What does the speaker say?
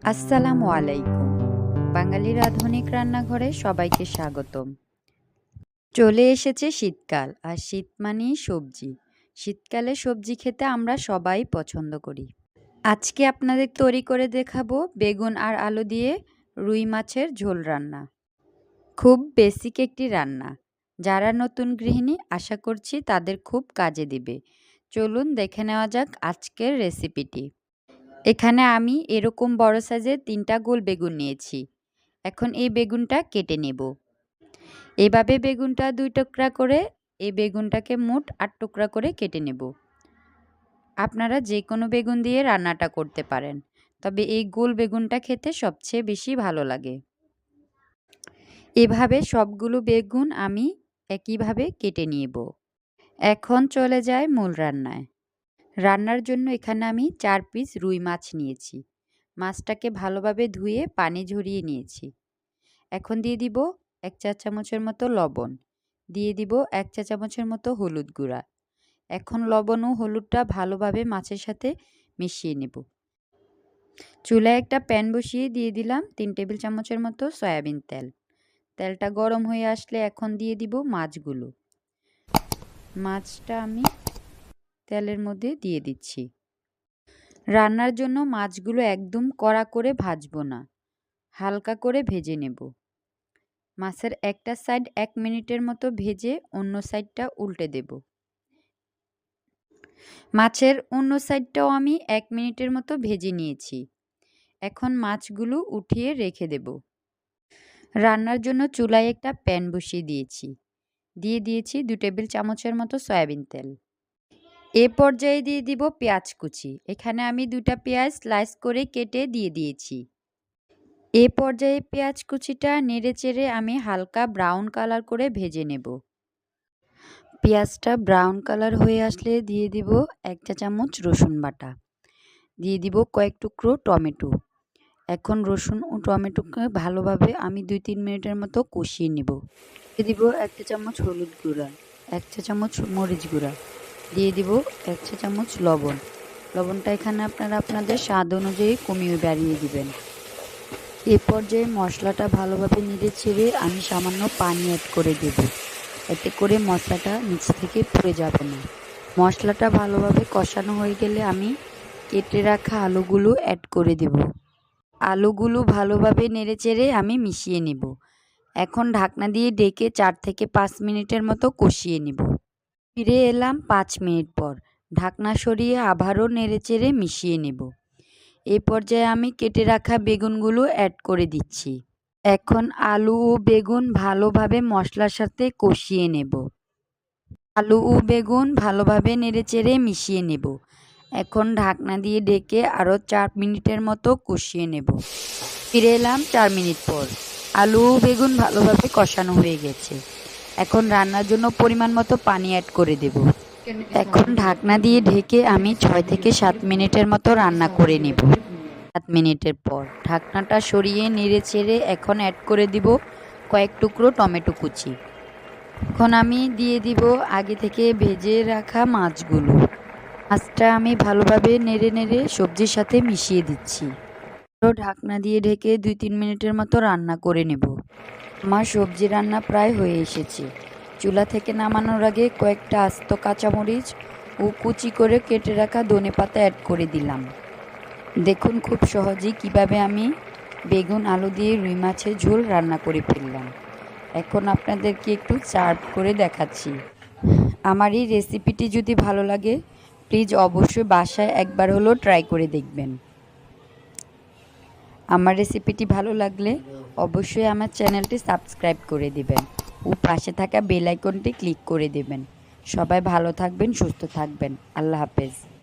আসসালামু আলাইকুম। বাঙালির আধুনিক রান্নাঘরে সবাইকে স্বাগতম। চলে এসেছে শীতকাল, আর শীত মানেই সবজি। শীতকালে সবজি খেতে আমরা সবাই পছন্দ করি। আজকে আপনাদের তৈরি করে দেখাবো বেগুন আর আলু দিয়ে রুই মাছের ঝোল রান্না। খুব বেসিক একটি রান্না। যারা নতুন গৃহিণী, আশা করছি তাদের খুব কাজে দিবে। চলুন দেখে নেওয়া যাক আজকের রেসিপিটি। এখানে আমি এরকম বড় সাইজের ৩টা গোল বেগুন নিয়েছি। এখন এই বেগুনটা কেটে নেব। এভাবে বেগুনটা ২ টুকরা করে এই বেগুনটাকে মোট ৮ টুকরা করে কেটে নেব। আপনারা যে কোনো বেগুন দিয়ে রান্নাটা করতে পারেন, তবে এই গোল বেগুনটা খেতে সবচেয়ে বেশি ভালো লাগে। এভাবে সবগুলো বেগুন আমি একইভাবে কেটে নেব। এখন চলে যায় মূল রান্নায়। রান্নার জন্য এখানে আমি ৪ পিস রুই মাছ নিয়েছি। মাছটাকে ভালোভাবে ধুয়ে পানি ঝরিয়ে নিয়েছি। এখন দিয়ে দিব ১ চা চামচের মতো লবণ, দিয়ে দিব ১ চা চামচের মতো হলুদ গুঁড়া। এখন লবণ ও হলুদটা ভালোভাবে মাছের সাথে মিশিয়ে নেব। চুলায় একটা প্যান বসিয়ে দিয়ে দিলাম ৩ টেবিল চামচের মতো সয়াবিন তেল। তেলটা গরম হয়ে আসলে এখন দিয়ে দিব মাছগুলো। মাছটা আমি তেলের মধ্যে দিয়ে দিচ্ছি। রান্নার জন্য মাছগুলো একদম কড়া করে ভাজবো না, হালকা করে ভেজে নেব। মাছের একটা সাইড ১ মিনিটের মতো ভেজে অন্য সাইডটা উল্টে দেব। মাছের অন্য সাইডটাও আমি ১ মিনিটের মতো ভেজে নিয়েছি। এখন মাছগুলো উঠিয়ে রেখে দেব। রান্নার জন্য চুলায় একটা প্যান বসিয়ে দিয়েছি। দিয়ে দিয়েছি ২ টেবিল চামচের মতো সয়াবিন তেল। এ পর্যায়ে দিয়ে দিব পেঁয়াজ কুচি। এখানে আমি ২টা পেঁয়াজ স্লাইস করে কেটে দিয়ে দিয়েছি। এ পর্যায়ে পেঁয়াজ কুচিটা নেড়েচেড়ে আমি হালকা ব্রাউন কালার করে ভেজে নেব। পেঁয়াজটা ব্রাউন কালার হয়ে আসলে দিয়ে দিব ১ চা চামচ রসুন বাটা, দিয়ে দিব কয়েক টুকরো টমেটো। এখন রসুন ও টমেটোকে ভালোভাবে আমি ২-৩ মিনিটের মতো কষিয়ে নেব। দিয়ে দিব ১ চা চামচ হলুদ গুঁড়া, ১ চা চামচ মরিচ গুঁড়া, দিয়ে দিব ১ চা চামচ লবণ। লবণটা এখানে আপনারা আপনাদের স্বাদ অনুযায়ী কমিয়ে বাড়িয়ে দিবেন। এ পর্যায়ে মশলাটা ভালোভাবে নেড়ে ছেড়ে আমি সামান্য পানি অ্যাড করে দেব, এতে করে মশলাটা নিচ থেকে পুড়ে যাবে না। মশলাটা ভালোভাবে কষানো হয়ে গেলে আমি কেটে রাখা আলুগুলো অ্যাড করে দেব। আলুগুলো ভালোভাবে নেড়ে চেড়ে আমি মিশিয়ে নেব। এখন ঢাকনা দিয়ে ঢেকে ৪ থেকে ৫ মিনিটের মতো কষিয়ে নেব। ফিরে এলাম ৫ মিনিট পর। ঢাকনা সরিয়ে আবারও নেড়ে চেড়ে মিশিয়ে নেব। এ পর্যায়ে আমি কেটে রাখা বেগুনগুলো অ্যাড করে দিচ্ছি। এখন আলু ও বেগুন ভালোভাবে মশলার সাথে কষিয়ে নেব। আলু ও বেগুন ভালোভাবে নেড়েচেড়ে মিশিয়ে নেব। এখন ঢাকনা দিয়ে ঢেকে আরও ৪ মিনিটের মতো কষিয়ে নেব। ফিরে এলাম ৪ মিনিট পর। আলু ও বেগুন ভালোভাবে কষানো হয়ে গেছে। এখন রান্নার জন্য পরিমাণ মতো পানি অ্যাড করে দেব। এখন ঢাকনা দিয়ে ঢেকে আমি ৬ থেকে ৭ মিনিটের মতো রান্না করে নেব। ৭ মিনিটের পর ঢাকনাটা সরিয়ে নেড়েচেড়ে এখন অ্যাড করে দিব কয়েক টুকরো টমেটো কুচি। এখন আমি দিয়ে দিব আগে থেকে ভেজে রাখা মাছগুলো। মাছটা আমি ভালোভাবে নেড়ে নেড়ে সবজির সাথে মিশিয়ে দিচ্ছি। ঢাকনা দিয়ে ঢেকে ২-৩ মিনিটের মতো রান্না করে নেব। আমার সবজি রান্না প্রায় হয়ে এসেছে। চুলা থেকে নামানোর আগে কয়েকটা আস্ত কাঁচামরিচ ও কুচি করে কেটে রাখা ধনেপাতা অ্যাড করে দিলাম। দেখুন খুব সহজেই কিভাবে আমি বেগুন আলু দিয়ে রুই মাছের ঝোল রান্না করে ফেললাম। এখন আপনাদেরকে একটু সার্ভ করে দেখাচ্ছি। আমার এই রেসিপিটি যদি ভালো লাগে, প্লিজ অবশ্যই বাসায় একবার হলেও ট্রাই করে দেখবেন। আমার রেসিপিটি ভালো লাগলে অবশ্যই আমার চ্যানেলটি সাবস্ক্রাইব করে দিবেন ও পাশে থাকা বেল আইকনটি ক্লিক করে দেবেন। সবাই ভালো থাকবেন, সুস্থ থাকবেন। আল্লাহ হাফেজ।